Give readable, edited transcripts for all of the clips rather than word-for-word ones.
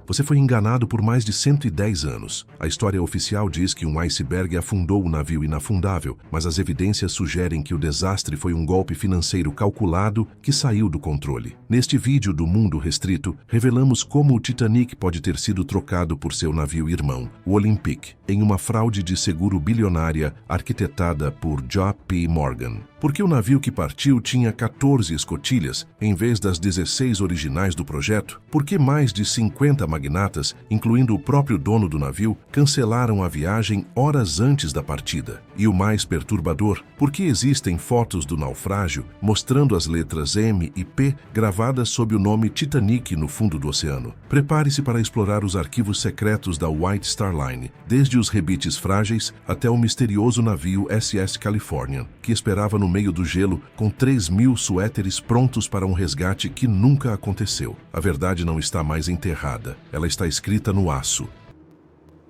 Você foi enganado por mais de 110 anos. A história oficial diz que um iceberg afundou o navio inafundável, mas as evidências sugerem que o desastre foi um golpe financeiro calculado que saiu do controle. Neste vídeo do Mundo Restrito, revelamos como o Titanic pode ter sido trocado por seu navio irmão, o Olympic, em uma fraude de seguro bilionária arquitetada por J.P. Morgan. Porque o navio que partiu tinha 14 escotilhas, em vez das 16 originais do projeto? Porque mais de 50 magnatas, incluindo o próprio dono do navio, cancelaram a viagem horas antes da partida? E o mais perturbador, porque existem fotos do naufrágio mostrando as letras M e P gravadas sob o nome Titanic no fundo do oceano. Prepare-se para explorar os arquivos secretos da White Star Line, desde os rebites frágeis até o misterioso navio SS Californian, que esperava no meio do gelo com 3.000 suéteres prontos para um resgate que nunca aconteceu. A verdade não está mais enterrada, ela está escrita no aço.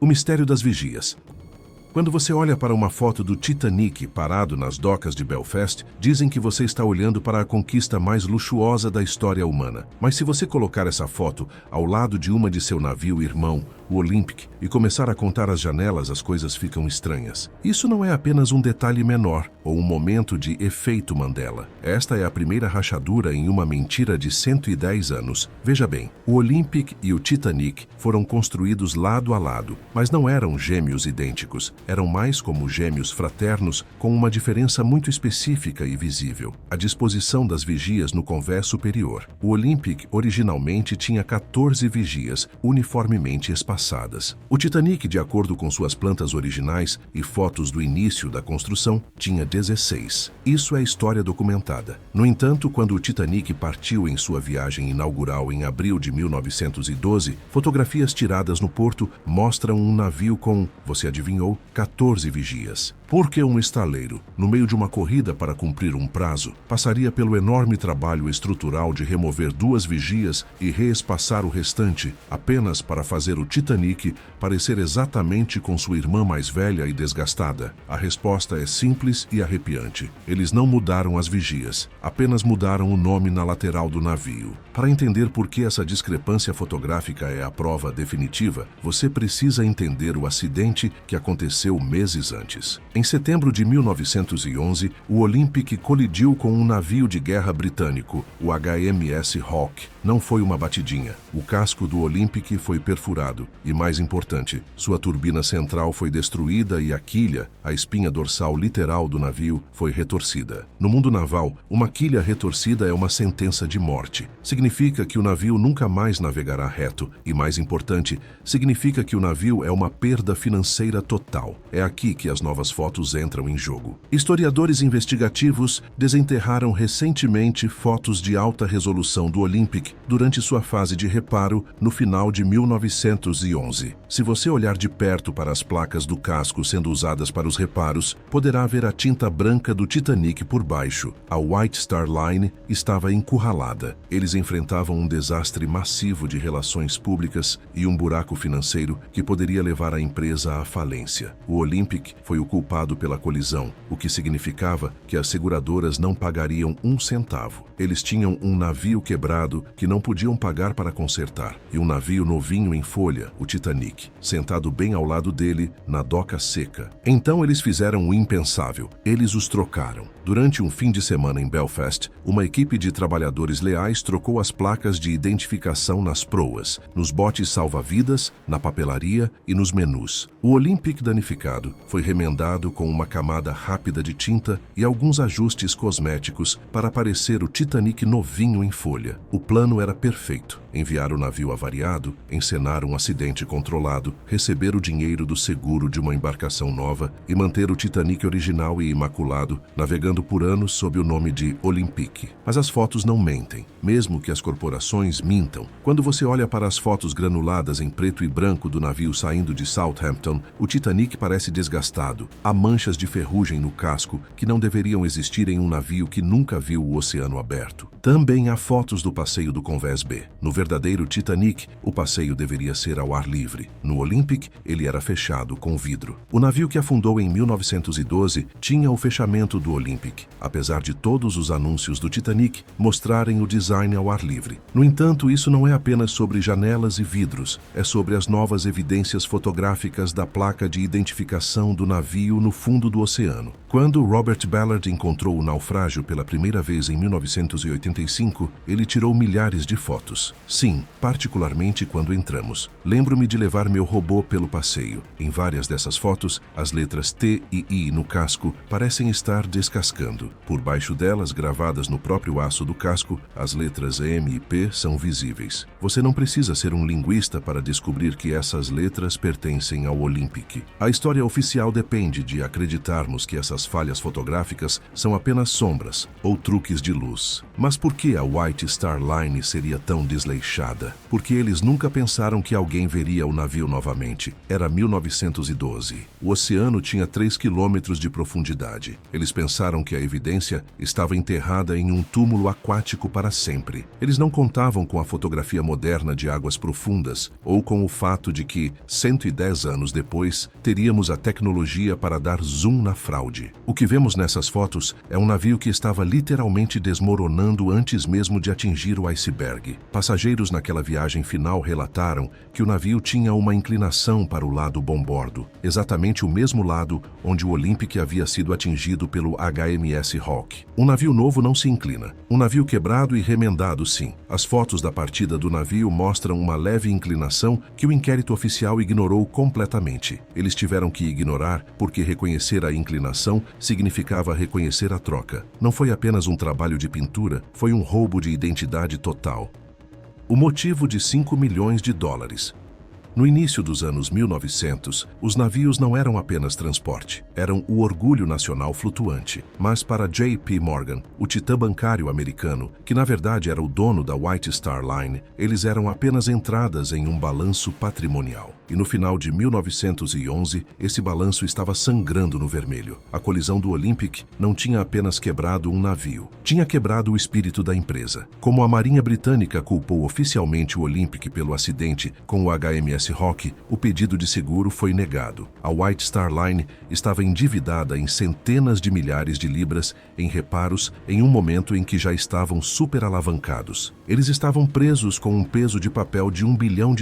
O mistério das vigias. Quando você olha para uma foto do Titanic parado nas docas de Belfast, dizem que você está olhando para a conquista mais luxuosa da história humana. Mas se você colocar essa foto ao lado de uma de seu navio irmão, o Olympic, e começar a contar as janelas, as coisas ficam estranhas. Isso não é apenas um detalhe menor ou um momento de efeito Mandela. Esta é a primeira rachadura em uma mentira de 110 anos. Veja bem, o Olympic e o Titanic foram construídos lado a lado, mas não eram gêmeos idênticos. Eram mais como gêmeos fraternos, com uma diferença muito específica e visível: a disposição das vigias no convés superior. O Olympic originalmente tinha 14 vigias, uniformemente espaçadas. O Titanic, de acordo com suas plantas originais e fotos do início da construção, tinha 16. Isso é história documentada. No entanto, quando o Titanic partiu em sua viagem inaugural em abril de 1912, fotografias tiradas no porto mostram um navio com, você adivinhou, 14 vigias. Porque um estaleiro, no meio de uma corrida para cumprir um prazo, passaria pelo enorme trabalho estrutural de remover 2 vigias e reespaçar o restante, apenas para fazer o Titanic parecer exatamente com sua irmã mais velha e desgastada? A resposta é simples e arrepiante. Eles não mudaram as vigias, apenas mudaram o nome na lateral do navio. Para entender por que essa discrepância fotográfica é a prova definitiva, você precisa entender o acidente que aconteceu meses antes. Em setembro de 1911, o Olympic colidiu com um navio de guerra britânico, o HMS Hawke. Não foi uma batidinha. O casco do Olympic foi perfurado e, mais importante, sua turbina central foi destruída e a quilha, a espinha dorsal literal do navio, foi retorcida. No mundo naval, uma quilha retorcida é uma sentença de morte. Significa que o navio nunca mais navegará reto e, mais importante, significa que o navio é uma perda financeira total. É aqui que as novas fotos entram em jogo. Historiadores investigativos desenterraram recentemente fotos de alta resolução do Olympic durante sua fase de reparo no final de 1911. Se você olhar de perto para as placas do casco sendo usadas para os reparos, poderá ver a tinta branca do Titanic por baixo. A White Star Line estava encurralada. Eles enfrentavam um desastre massivo de relações públicas e um buraco financeiro que poderia levar a empresa à falência. O Olympic foi o culpado pela colisão, o que significava que as seguradoras não pagariam um centavo. Eles tinham um navio quebrado que não podiam pagar para consertar, e um navio novinho em folha, o Titanic, sentado bem ao lado dele, na doca seca. Então eles fizeram o impensável. Eles os trocaram. Durante um fim de semana em Belfast, uma equipe de trabalhadores leais trocou as placas de identificação nas proas, nos botes salva-vidas, na papelaria e nos menus. O Olympic danificado foi remendado com uma camada rápida de tinta e alguns ajustes cosméticos para parecer o Titanic novinho em folha. O plano era perfeito: enviar o navio avariado, encenar um acidente controlado, receber o dinheiro do seguro de uma embarcação nova e manter o Titanic original e imaculado navegando por anos sob o nome de Olympic. Mas as fotos não mentem, mesmo que as corporações mintam. Quando você olha para as fotos granuladas em preto e branco do navio saindo de Southampton, o Titanic parece desgastado. Há manchas de ferrugem no casco que não deveriam existir em um navio que nunca viu o oceano aberto. Também há fotos do passeio do do Convés B. No verdadeiro Titanic, o passeio deveria ser ao ar livre. No Olympic, ele era fechado com vidro. O navio que afundou em 1912 tinha o fechamento do Olympic, apesar de todos os anúncios do Titanic mostrarem o design ao ar livre. No entanto, isso não é apenas sobre janelas e vidros, é sobre as novas evidências fotográficas da placa de identificação do navio no fundo do oceano. Quando Robert Ballard encontrou o naufrágio pela primeira vez em 1985, ele tirou milhares de fotos. Sim, particularmente quando entramos. Lembro-me de levar meu robô pelo passeio. Em várias dessas fotos, as letras T e I no casco parecem estar descascando. Por baixo delas, gravadas no próprio aço do casco, as letras M e P são visíveis. Você não precisa ser um linguista para descobrir que essas letras pertencem ao Olympic. A história oficial depende de acreditarmos que essas falhas fotográficas são apenas sombras ou truques de luz. Mas por que a White Star Line seria tão desleixada? Porque eles nunca pensaram que alguém veria o navio novamente. Era 1912. O oceano tinha 3 quilômetros de profundidade. Eles pensaram que a evidência estava enterrada em um túmulo aquático para sempre. Eles não contavam com a fotografia moderna de águas profundas ou com o fato de que, 110 anos depois, teríamos a tecnologia para dar zoom na fraude. O que vemos nessas fotos é um navio que estava literalmente desmoronando antes mesmo de atingir o iceberg. Passageiros naquela viagem final relataram que o navio tinha uma inclinação para o lado bombordo, exatamente o mesmo lado onde o Olympic havia sido atingido pelo HMS Hawke. Um navio novo não se inclina. Um navio quebrado e remendado, sim. As fotos da partida do navio mostram uma leve inclinação que o inquérito oficial ignorou completamente. Eles tiveram que ignorar porque reconhecer a inclinação significava reconhecer a troca. Não foi apenas um trabalho de pintura, foi um roubo de identidade total. O motivo de 5 milhões de dólares. No início dos anos 1900, os navios não eram apenas transporte, eram o orgulho nacional flutuante. Mas para J.P. Morgan, o titã bancário americano, que na verdade era o dono da White Star Line, eles eram apenas entradas em um balanço patrimonial. E no final de 1911, esse balanço estava sangrando no vermelho. A colisão do Olympic não tinha apenas quebrado um navio, tinha quebrado o espírito da empresa. Como a Marinha Britânica culpou oficialmente o Olympic pelo acidente com o HMS Hawke, o pedido de seguro foi negado. A White Star Line estava endividada em centenas de milhares de libras em reparos em um momento em que já estavam superalavancados. Eles estavam presos com um peso de papel de $1 bilhão.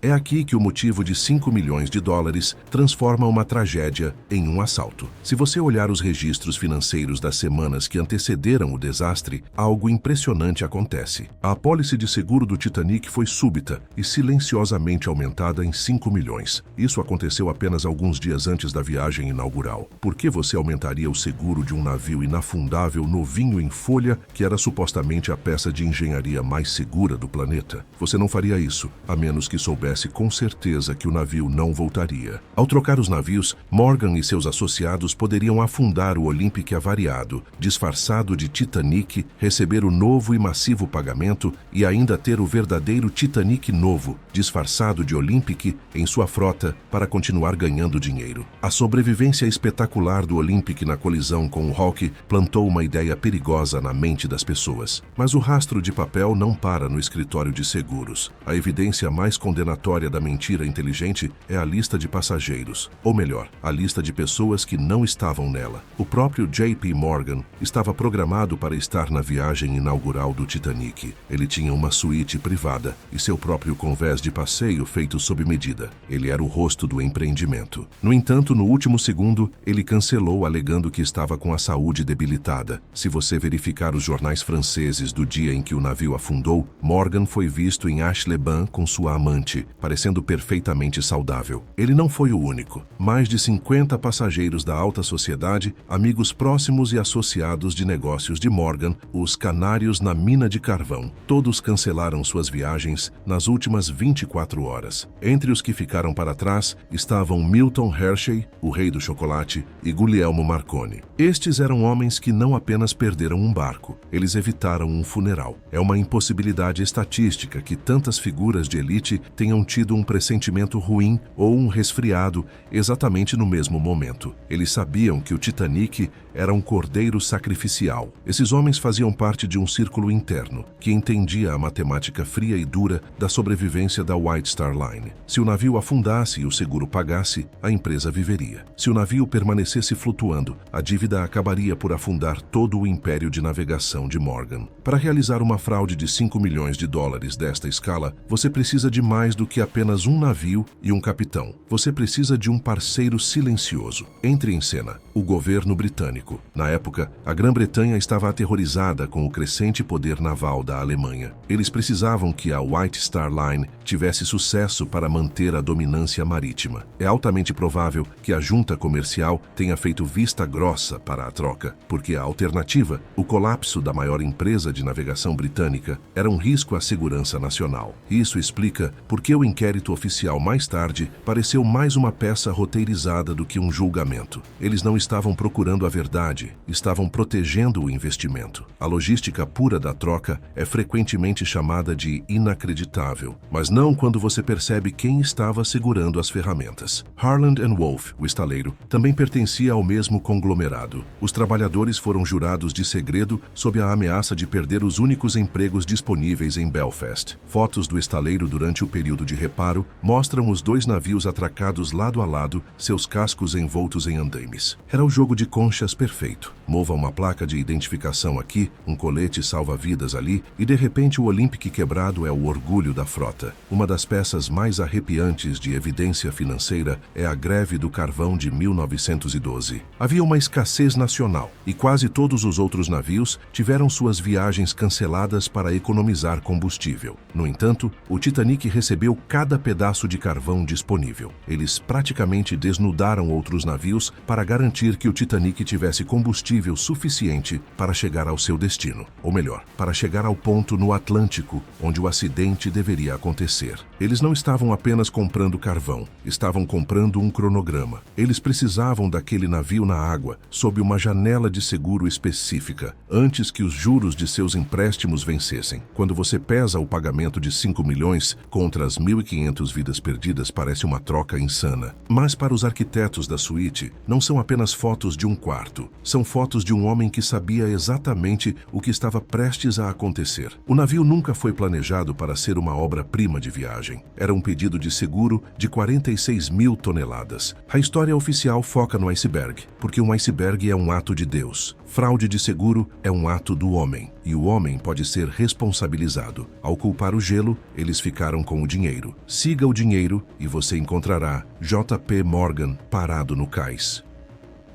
É aqui que o motivo de 5 milhões de dólares transforma uma tragédia em um assalto. Se você olhar os registros financeiros das semanas que antecederam o desastre, algo impressionante acontece. A apólice de seguro do Titanic foi súbita e silenciosamente aumentada em 5 milhões. Isso aconteceu apenas alguns dias antes da viagem inaugural. Por que você aumentaria o seguro de um navio inafundável novinho em folha que era supostamente a peça de engenharia mais segura do planeta? Você não faria isso, a menos que soubesse com certeza que o navio não voltaria. Ao trocar os navios, Morgan e seus associados poderiam afundar o Olympic avariado, disfarçado de Titanic, receber o novo e massivo pagamento e ainda ter o verdadeiro Titanic novo, disfarçado de Olympic, em sua frota para continuar ganhando dinheiro. A sobrevivência espetacular do Olympic na colisão com o Hawke plantou uma ideia perigosa na mente das pessoas. Mas o rastro de papel não para no escritório de seguros. A evidência mais condenatória da mentira inteligente é a lista de passageiros, ou melhor, a lista de pessoas que não estavam nela. O próprio J.P. Morgan estava programado para estar na viagem inaugural do Titanic. Ele tinha uma suíte privada e seu próprio convés de passeio feito sob medida. Ele era o rosto do empreendimento. No entanto, no último segundo, ele cancelou alegando que estava com a saúde debilitada. Se você verificar os jornais franceses do dia em que o navio afundou, Morgan foi visto em Aix-les-Bains com sua amante, parecendo perfeitamente saudável. Ele não foi o único. Mais de 50 passageiros da alta sociedade, amigos próximos e associados de negócios de Morgan, os canários na mina de carvão, todos cancelaram suas viagens nas últimas 24 horas. Entre os que ficaram para trás estavam Milton Hershey, o rei do chocolate, e Guglielmo Marconi. Estes eram homens que não apenas perderam um barco, eles evitaram um funeral. É uma impossibilidade estatística que tantas figuras de elite tenham tido um precedente pressentimento ruim ou um resfriado exatamente no mesmo momento. Eles sabiam que o Titanic era um cordeiro sacrificial. Esses homens faziam parte de um círculo interno que entendia a matemática fria e dura da sobrevivência da White Star Line. Se o navio afundasse e o seguro pagasse, a empresa viveria. Se o navio permanecesse flutuando, a dívida acabaria por afundar todo o império de navegação de Morgan. Para realizar uma fraude de 5 milhões de dólares desta escala, você precisa de mais do que apenas um navio e um capitão. Você precisa de um parceiro silencioso. Entre em cena o governo britânico. Na época, a Grã-Bretanha estava aterrorizada com o crescente poder naval da Alemanha. Eles precisavam que a White Star Line tivesse sucesso para manter a dominância marítima. É altamente provável que a junta comercial tenha feito vista grossa para a troca, porque a alternativa, o colapso da maior empresa de navegação britânica, era um risco à segurança nacional. Isso explica por que o inquérito oficial mais tarde pareceu mais uma peça roteirizada do que um julgamento. Eles não estavam procurando a verdade, estavam protegendo o investimento. A logística pura da troca é frequentemente chamada de inacreditável, mas não quando você percebe quem estava segurando as ferramentas. Harland & Wolff, o estaleiro, também pertencia ao mesmo conglomerado. Os trabalhadores foram jurados de segredo sob a ameaça de perder os únicos empregos disponíveis em Belfast. Fotos do estaleiro durante o período de reparo mostram os dois navios atracados lado a lado, seus cascos envoltos em andaimes. Era o jogo de conchas perfeito. Mova uma placa de identificação aqui, um colete salva-vidas ali, e de repente o Olympic quebrado é o orgulho da frota. Uma das peças mais arrepiantes de evidência financeira é a greve do carvão de 1912. Havia uma escassez nacional e quase todos os outros navios tiveram suas viagens canceladas para economizar combustível. No entanto, o Titanic recebeu cada pedaço de carvão disponível. Eles praticamente desnudaram outros navios para garantir que o Titanic tivesse combustível suficiente para chegar ao seu destino. Ou melhor, para chegar ao ponto no Atlântico onde o acidente deveria acontecer. Eles não estavam apenas comprando carvão, estavam comprando um cronograma. Eles precisavam daquele navio na água, sob uma janela de seguro específica, antes que os juros de seus empréstimos vencessem. Quando você pesa o pagamento de 5 milhões contra as 1.500 vidas perdidas, parece uma troca insana. Mas para os arquitetos da suíte, não são apenas fotos de um quarto. São fotos de um homem que sabia exatamente o que estava prestes a acontecer. O navio nunca foi planejado para ser uma obra-prima de viagem. Era um pedido de seguro de 46 mil toneladas. A história oficial foca no iceberg, porque um iceberg é um ato de Deus. Fraude de seguro é um ato do homem, e o homem pode ser responsabilizado. Ao culpar o gelo, eles ficaram com o dinheiro. Siga o dinheiro e você encontrará J.P. Morgan parado no cais.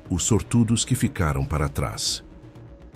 Os sortudos que ficaram para trás.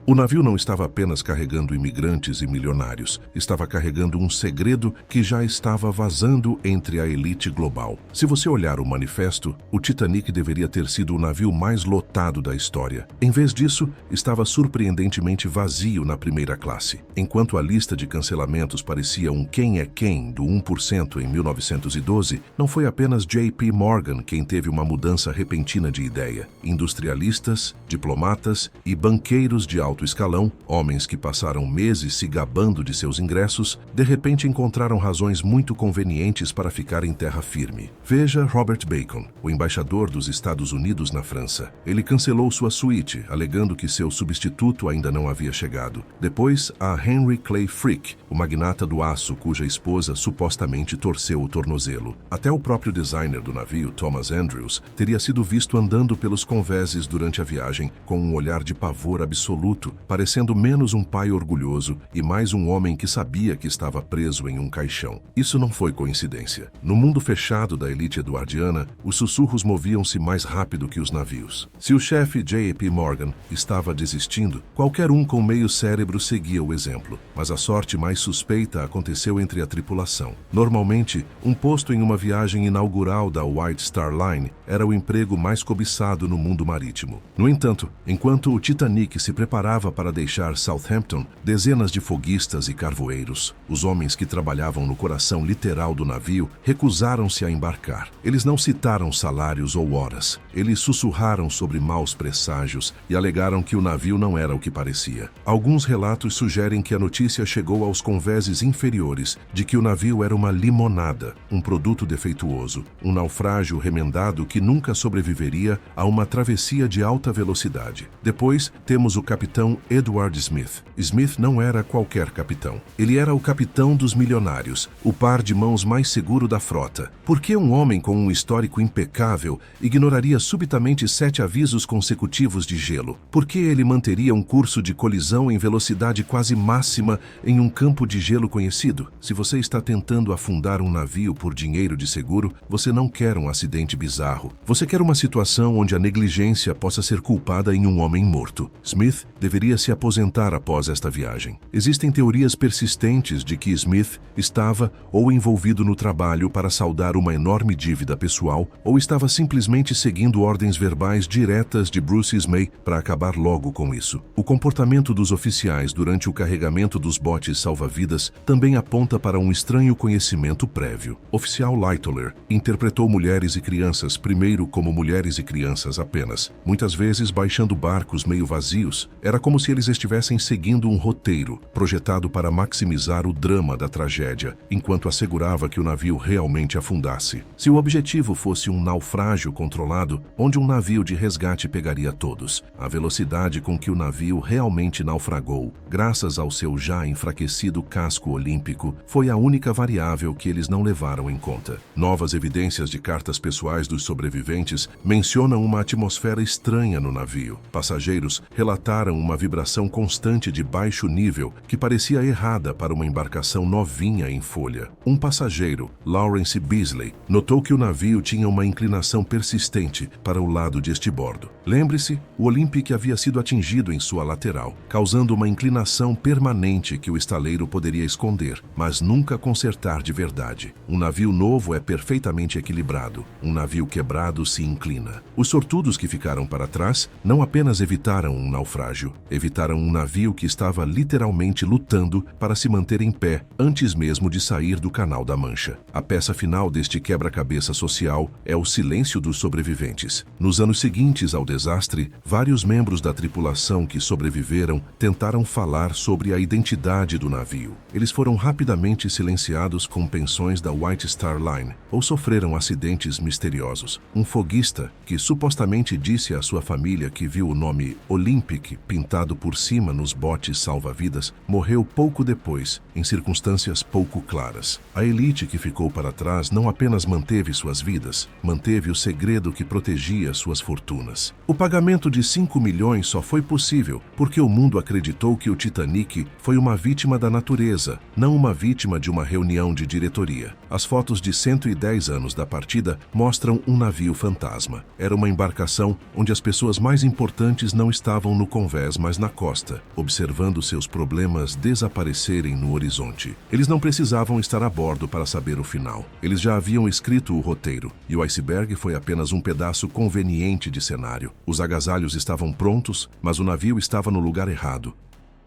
O navio não estava apenas carregando imigrantes e milionários, estava carregando um segredo que já estava vazando entre a elite global. Se você olhar o manifesto, o Titanic deveria ter sido o navio mais lotado da história. Em vez disso, estava surpreendentemente vazio na primeira classe. Enquanto a lista de cancelamentos parecia um quem é quem do 1% em 1912, não foi apenas J.P. Morgan quem teve uma mudança repentina de ideia. Industrialistas, diplomatas e banqueiros de alto escalão, homens que passaram meses se gabando de seus ingressos, de repente encontraram razões muito convenientes para ficar em terra firme. Veja Robert Bacon, o embaixador dos Estados Unidos na França. Ele cancelou sua suíte, alegando que seu substituto ainda não havia chegado. Depois, há Henry Clay Frick, o magnata do aço cuja esposa supostamente torceu o tornozelo. Até o próprio designer do navio, Thomas Andrews, teria sido visto andando pelos convéses durante a viagem com um olhar de pavor absoluto, parecendo menos um pai orgulhoso e mais um homem que sabia que estava preso em um caixão. Isso não foi coincidência. No mundo fechado da elite eduardiana, os sussurros moviam-se mais rápido que os navios. Se o chefe J.P. Morgan estava desistindo, qualquer um com meio cérebro seguia o exemplo. Mas a sorte mais suspeita aconteceu entre a tripulação. Normalmente, um posto em uma viagem inaugural da White Star Line era o emprego mais cobiçado no mundo marítimo. No entanto, enquanto o Titanic se preparava parava para deixar Southampton dezenas de foguistas e carvoeiros. Os homens que trabalhavam no coração literal do navio recusaram-se a embarcar. Eles não citaram salários ou horas. Eles sussurraram sobre maus presságios e alegaram que o navio não era o que parecia. Alguns relatos sugerem que a notícia chegou aos convéses inferiores de que o navio era uma limonada, um produto defeituoso, um naufrágio remendado que nunca sobreviveria a uma travessia de alta velocidade. Depois, temos o capitão Edward Smith. Smith não era qualquer capitão. Ele era o capitão dos milionários, o par de mãos mais seguro da frota. Por que um homem com um histórico impecável ignoraria subitamente 7 avisos consecutivos de gelo? Por que ele manteria um curso de colisão em velocidade quase máxima em um campo de gelo conhecido? Se você está tentando afundar um navio por dinheiro de seguro, você não quer um acidente bizarro. Você quer uma situação onde a negligência possa ser culpada em um homem morto. Smith deveria se aposentar após esta viagem. Existem teorias persistentes de que Smith estava ou envolvido no trabalho para saldar uma enorme dívida pessoal ou estava simplesmente seguindo ordens verbais diretas de Bruce Ismay para acabar logo com isso. O comportamento dos oficiais durante o carregamento dos botes salva-vidas também aponta para um estranho conhecimento prévio. Oficial Lightoller interpretou mulheres e crianças primeiro como mulheres e crianças apenas, muitas vezes baixando barcos meio vazios. Era como se eles estivessem seguindo um roteiro, projetado para maximizar o drama da tragédia, enquanto assegurava que o navio realmente afundasse. Se o objetivo fosse um naufrágio controlado, onde um navio de resgate pegaria todos, a velocidade com que o navio realmente naufragou, graças ao seu já enfraquecido casco olímpico, foi a única variável que eles não levaram em conta. Novas evidências de cartas pessoais dos sobreviventes mencionam uma atmosfera estranha no navio. Passageiros relataram uma vibração constante de baixo nível que parecia errada para uma embarcação novinha em folha. Um passageiro, Lawrence Beasley, notou que o navio tinha uma inclinação persistente para o lado de estibordo. Lembre-se, o Olympic havia sido atingido em sua lateral, causando uma inclinação permanente que o estaleiro poderia esconder, mas nunca consertar de verdade. Um navio novo é perfeitamente equilibrado. Um navio quebrado se inclina. Os sortudos que ficaram para trás não apenas evitaram um naufrágio, evitaram um navio que estava literalmente lutando para se manter em pé antes mesmo de sair do Canal da Mancha. A peça final deste quebra-cabeça social é o silêncio dos sobreviventes. Nos anos seguintes ao desastre, vários membros da tripulação que sobreviveram tentaram falar sobre a identidade do navio. Eles foram rapidamente silenciados com pensões da White Star Line ou sofreram acidentes misteriosos. Um foguista, que supostamente disse à sua família que viu o nome Olympic pintado por cima nos botes salva-vidas, morreu pouco depois, em circunstâncias pouco claras. A elite que ficou para trás não apenas manteve suas vidas, manteve o segredo que protegia suas fortunas. O pagamento de 5 milhões só foi possível porque o mundo acreditou que o Titanic foi uma vítima da natureza, não uma vítima de uma reunião de diretoria. As fotos de 110 anos da partida mostram um navio fantasma. Era uma embarcação onde as pessoas mais importantes não estavam no convés, mas na costa, observando seus problemas desaparecerem no horizonte. Eles não precisavam estar a bordo para saber o final. Eles já haviam escrito o roteiro, e o iceberg foi apenas um pedaço conveniente de cenário. Os agasalhos estavam prontos, mas o navio estava no lugar errado.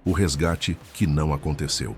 O resgate que não aconteceu.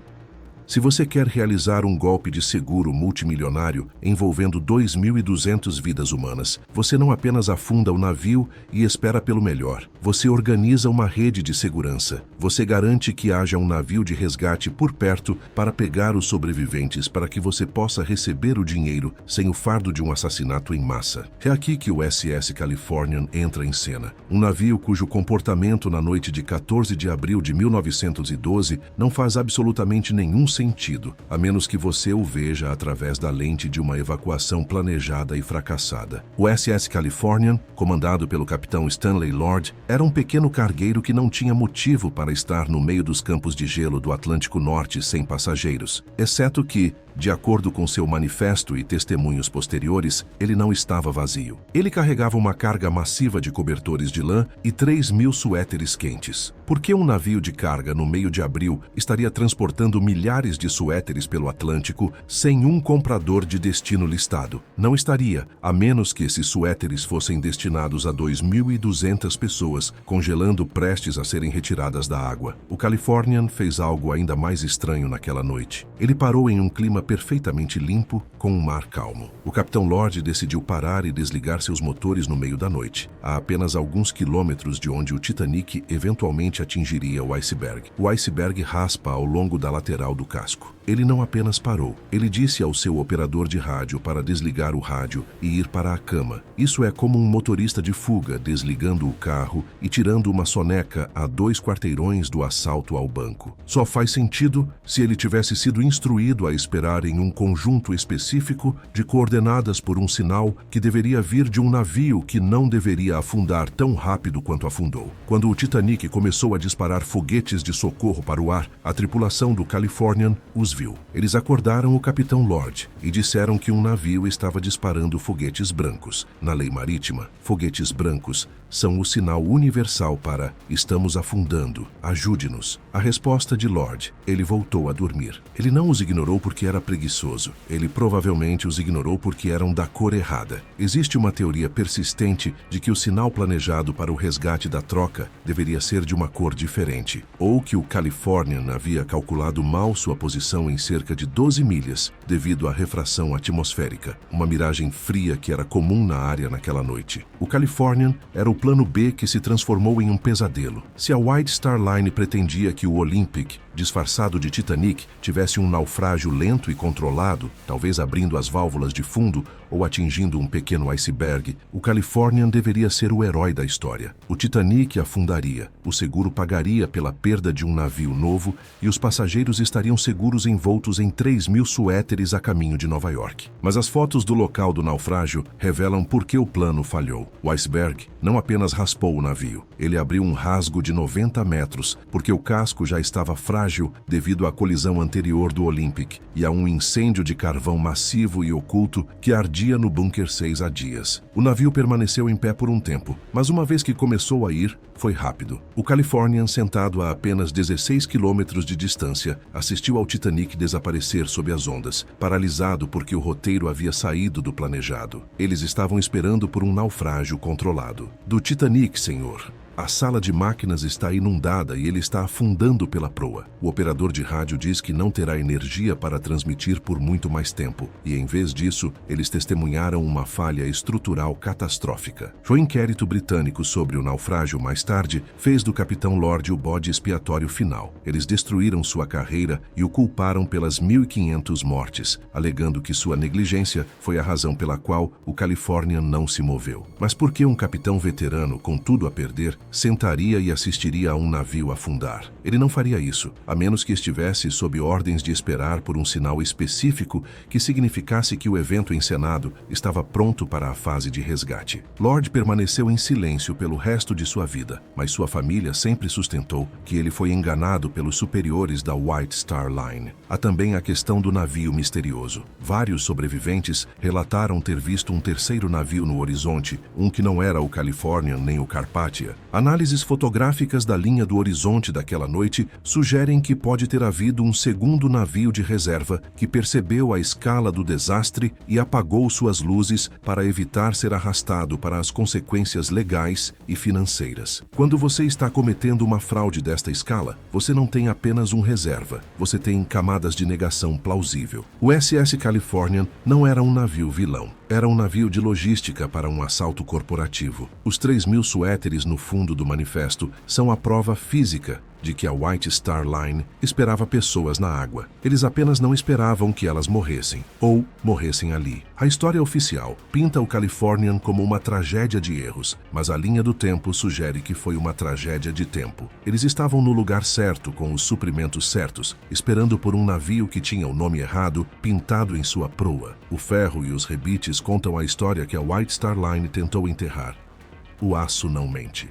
Se você quer realizar um golpe de seguro multimilionário envolvendo 2.200 vidas humanas, você não apenas afunda o navio e espera pelo melhor. Você organiza uma rede de segurança. Você garante que haja um navio de resgate por perto para pegar os sobreviventes para que você possa receber o dinheiro sem o fardo de um assassinato em massa. É aqui que o SS Californian entra em cena. Um navio cujo comportamento na noite de 14 de abril de 1912 não faz absolutamente nenhum sentido, a menos que você o veja através da lente de uma evacuação planejada e fracassada. O SS Californian, comandado pelo capitão Stanley Lord, era um pequeno cargueiro que não tinha motivo para estar no meio dos campos de gelo do Atlântico Norte sem passageiros, exceto que, De acordo com seu manifesto e testemunhos posteriores, ele não estava vazio. Ele carregava uma carga massiva de cobertores de lã e 3.000 suéteres quentes. Por que um navio de carga no meio de abril estaria transportando milhares de suéteres pelo Atlântico sem um comprador de destino listado? Não estaria, a menos que esses suéteres fossem destinados a 2.200 pessoas, congelando prestes a serem retiradas da água. O Californian fez algo ainda mais estranho naquela noite. Ele parou em um clima perfeitamente limpo, com um mar calmo. O Capitão Lord decidiu parar e desligar seus motores no meio da noite, a apenas alguns quilômetros de onde o Titanic eventualmente atingiria o iceberg. O iceberg raspa ao longo da lateral do casco. Ele não apenas parou, ele disse ao seu operador de rádio para desligar o rádio e ir para a cama. Isso é como um motorista de fuga desligando o carro e tirando uma soneca a 2 quarteirões do assalto ao banco. Só faz sentido se ele tivesse sido instruído a esperar em um conjunto específico de coordenadas por um sinal que deveria vir de um navio que não deveria afundar tão rápido quanto afundou. Quando o Titanic começou a disparar foguetes de socorro para o ar, a tripulação do Californian os viu. Eles acordaram o Capitão Lord e disseram que um navio estava disparando foguetes brancos. Na lei marítima, foguetes brancos são o sinal universal para "estamos afundando, ajude-nos". A resposta de Lord: ele voltou a dormir. Ele não os ignorou porque era preguiçoso. Ele provavelmente os ignorou porque eram da cor errada. Existe uma teoria persistente de que o sinal planejado para o resgate da troca deveria ser de uma cor diferente, ou que o Californian havia calculado mal sua posição em cerca de 12 milhas devido à refração atmosférica, uma miragem fria que era comum na área naquela noite. O Californian era o plano B que se transformou em um pesadelo. Se a White Star Line pretendia que o Olympic, disfarçado de Titanic, tivesse um naufrágio lento e controlado, talvez abrindo as válvulas de fundo ou atingindo um pequeno iceberg, o Californian deveria ser o herói da história. O Titanic afundaria, o seguro pagaria pela perda de um navio novo e os passageiros estariam seguros envoltos em 3.000 suéteres a caminho de Nova York. Mas as fotos do local do naufrágio revelam por que o plano falhou. O iceberg não apenas raspou o navio, ele abriu um rasgo de 90 metros, porque o casco já estava frágil devido à colisão anterior do Olympic e a um incêndio de carvão massivo e oculto que ardia no Bunker 6 há dias. O navio permaneceu em pé por um tempo, mas uma vez que começou a ir, foi rápido. O Californian, sentado a apenas 16 quilômetros de distância, assistiu ao Titanic desaparecer sob as ondas, paralisado porque o roteiro havia saído do planejado. Eles estavam esperando por um naufrágio controlado. Do Titanic, senhor. A sala de máquinas está inundada e ele está afundando pela proa. O operador de rádio diz que não terá energia para transmitir por muito mais tempo, e em vez disso, eles testemunharam uma falha estrutural catastrófica. O inquérito britânico sobre o naufrágio mais tarde fez do Capitão Lord o bode expiatório final. Eles destruíram sua carreira e o culparam pelas 1.500 mortes, alegando que sua negligência foi a razão pela qual o Californian não se moveu. Mas por que um capitão veterano, com tudo a perder, sentaria e assistiria a um navio afundar? Ele não faria isso, a menos que estivesse sob ordens de esperar por um sinal específico que significasse que o evento encenado estava pronto para a fase de resgate. Lord permaneceu em silêncio pelo resto de sua vida, mas sua família sempre sustentou que ele foi enganado pelos superiores da White Star Line. Há também a questão do navio misterioso. Vários sobreviventes relataram ter visto um terceiro navio no horizonte, um que não era o Californian nem o Carpathia. Análises fotográficas da linha do horizonte daquela noite sugerem que pode ter havido um segundo navio de reserva que percebeu a escala do desastre e apagou suas luzes para evitar ser arrastado para as consequências legais e financeiras. Quando você está cometendo uma fraude desta escala, você não tem apenas um reserva, você tem camadas de negação plausível. O SS Californian não era um navio vilão. Era um navio de logística para um assalto corporativo. Os 3.000 suéteres no fundo do manifesto são a prova física de que a White Star Line esperava pessoas na água. Eles apenas não esperavam que elas morressem, ou morressem ali. A história oficial pinta o Californian como uma tragédia de erros, mas a linha do tempo sugere que foi uma tragédia de tempo. Eles estavam no lugar certo, com os suprimentos certos, esperando por um navio que tinha o nome errado pintado em sua proa. O ferro e os rebites contam a história que a White Star Line tentou enterrar. O aço não mente.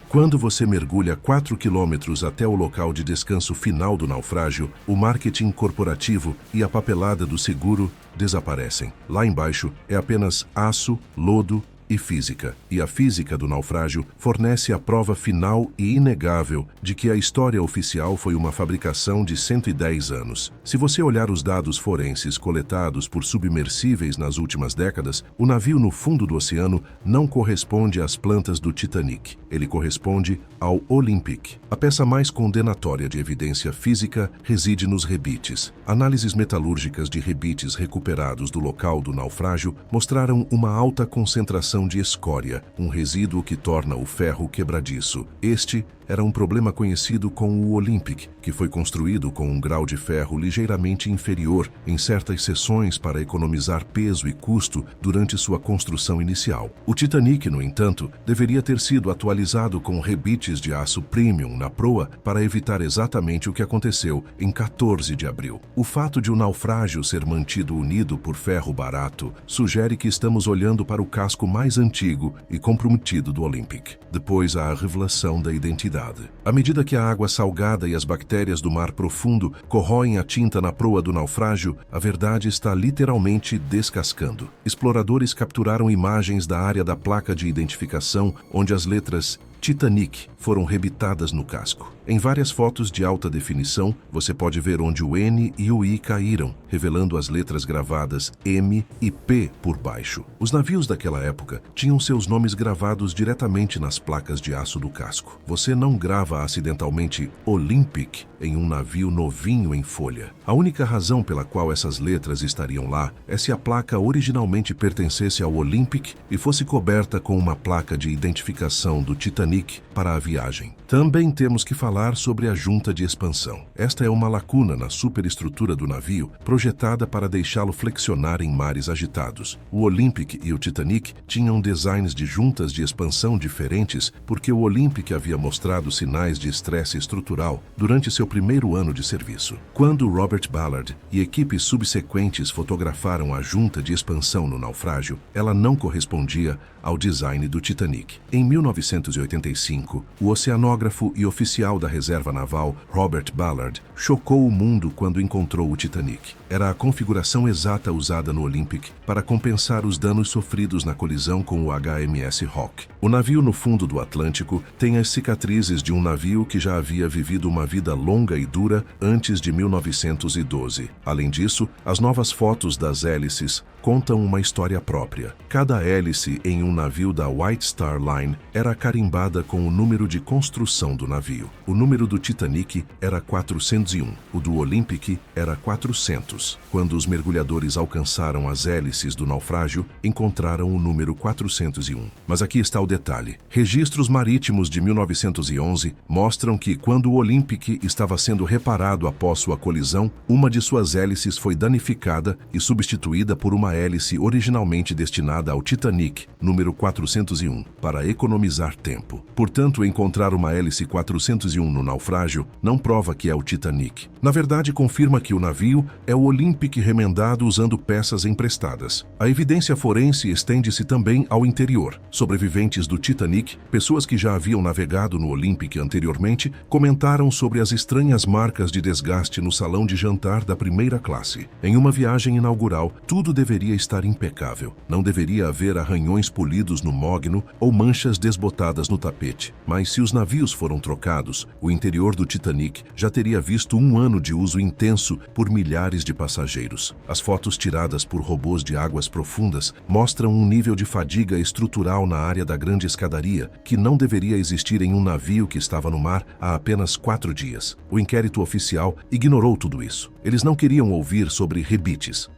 Quando você mergulha 4 quilômetros até o local de descanso final do naufrágio, o marketing corporativo e a papelada do seguro desaparecem. Lá embaixo é apenas aço, lodo e física. E a física do naufrágio fornece a prova final e inegável de que a história oficial foi uma fabricação de 110 anos. Se você olhar os dados forenses coletados por submersíveis nas últimas décadas, o navio no fundo do oceano não corresponde às plantas do Titanic. Ele corresponde ao Olympic. A peça mais condenatória de evidência física reside nos rebites. Análises metalúrgicas de rebites recuperados do local do naufrágio mostraram uma alta concentração de escória, um resíduo que torna o ferro quebradiço. Este era um problema conhecido como o Olympic, que foi construído com um grau de ferro ligeiramente inferior em certas seções para economizar peso e custo durante sua construção inicial. O Titanic, no entanto, deveria ter sido atualizado com rebites de aço premium na proa para evitar exatamente o que aconteceu em 14 de abril. O fato de o naufrágio ser mantido unido por ferro barato sugere que estamos olhando para o casco mais antigo e comprometido do Olympic. Depois, a revelação da identidade. À medida que a água salgada e as bactérias do mar profundo corroem a tinta na proa do naufrágio, a verdade está literalmente descascando. Exploradores capturaram imagens da área da placa de identificação onde as letras Titanic foram rebitadas no casco. Em várias fotos de alta definição, você pode ver onde o N e o I caíram, revelando as letras gravadas M e P por baixo. Os navios daquela época tinham seus nomes gravados diretamente nas placas de aço do casco. Você não grava acidentalmente Olympic em um navio novinho em folha. A única razão pela qual essas letras estariam lá é se a placa originalmente pertencesse ao Olympic e fosse coberta com uma placa de identificação do Titanic para a viagem. Também temos que falar sobre a junta de expansão. Esta é uma lacuna na superestrutura do navio, projetada para deixá-lo flexionar em mares agitados. O Olympic e o Titanic tinham designs de juntas de expansão diferentes porque o Olympic havia mostrado sinais de estresse estrutural durante seu primeiro ano de serviço. Quando Robert Ballard e equipes subsequentes fotografaram a junta de expansão no naufrágio, ela não correspondia ao design do Titanic. Em 1985, o oceanógrafo e oficial da Reserva Naval, Robert Ballard, chocou o mundo quando encontrou o Titanic. Era a configuração exata usada no Olympic para compensar os danos sofridos na colisão com o HMS Hawke. O navio no fundo do Atlântico tem as cicatrizes de um navio que já havia vivido uma vida longa e dura antes de 1912. Além disso, as novas fotos das hélices contam uma história própria. Cada hélice em um navio da White Star Line era carimbada com o número de construção do navio. O número do Titanic era 401, o do Olympic era 400. Quando os mergulhadores alcançaram as hélices do naufrágio, encontraram o número 401. Mas aqui está o detalhe. Registros marítimos de 1911 mostram que, quando o Olympic estava sendo reparado após sua colisão, uma de suas hélices foi danificada e substituída por uma hélice originalmente destinada ao Titanic, número 401, para economizar tempo. Portanto, encontrar uma hélice 401 no naufrágio não prova que é o Titanic. Na verdade, confirma que o navio é o Olympic remendado usando peças emprestadas. A evidência forense estende-se também ao interior. Sobreviventes do Titanic, pessoas que já haviam navegado no Olympic anteriormente, comentaram sobre as estranhas marcas de desgaste no salão de jantar da primeira classe. Em uma viagem inaugural, tudo deveria estar impecável. Não deveria haver arranhões polidos no mogno ou manchas desbotadas no tapete. Mas se os navios foram trocados, o interior do Titanic já teria visto um ano de uso intenso por milhares de passageiros. As fotos tiradas por robôs de águas profundas mostram um nível de fadiga estrutural na área da grande escadaria que não deveria existir em um navio que estava no mar há apenas 4 dias. O inquérito oficial ignorou tudo isso. Eles não queriam ouvir sobre rebites.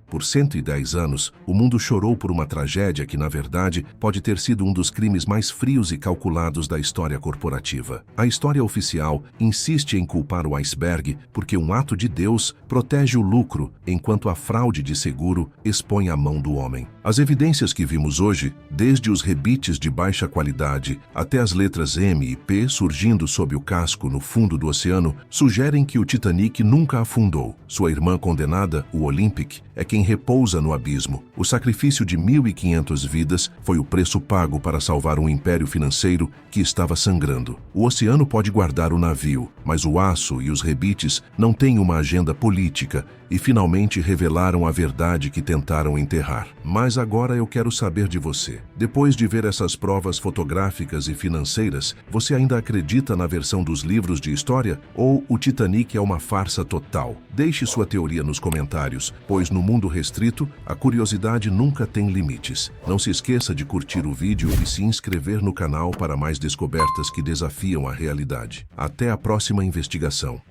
Por 110 anos, o mundo chorou por uma tragédia que, na verdade, pode ter sido um dos crimes mais frios e calculados da história corporativa. A história oficial insiste em culpar o iceberg porque um ato de Deus protege o lucro, enquanto a fraude de seguro expõe a mão do homem. As evidências que vimos hoje, desde os rebites de baixa qualidade até as letras M e P surgindo sob o casco no fundo do oceano, sugerem que o Titanic nunca afundou. Sua irmã condenada, o Olympic, é quem quem repousa no abismo. O sacrifício de 1.500 vidas foi o preço pago para salvar um império financeiro que estava sangrando. O oceano pode guardar o navio, mas o aço e os rebites não têm uma agenda política e finalmente revelaram a verdade que tentaram enterrar. Mas agora eu quero saber de você. Depois de ver essas provas fotográficas e financeiras, você ainda acredita na versão dos livros de história ou o Titanic é uma farsa total? Deixe sua teoria nos comentários, pois no mundo restrito, a curiosidade nunca tem limites. Não se esqueça de curtir o vídeo e se inscrever no canal para mais descobertas que desafiam a realidade. Até a próxima investigação.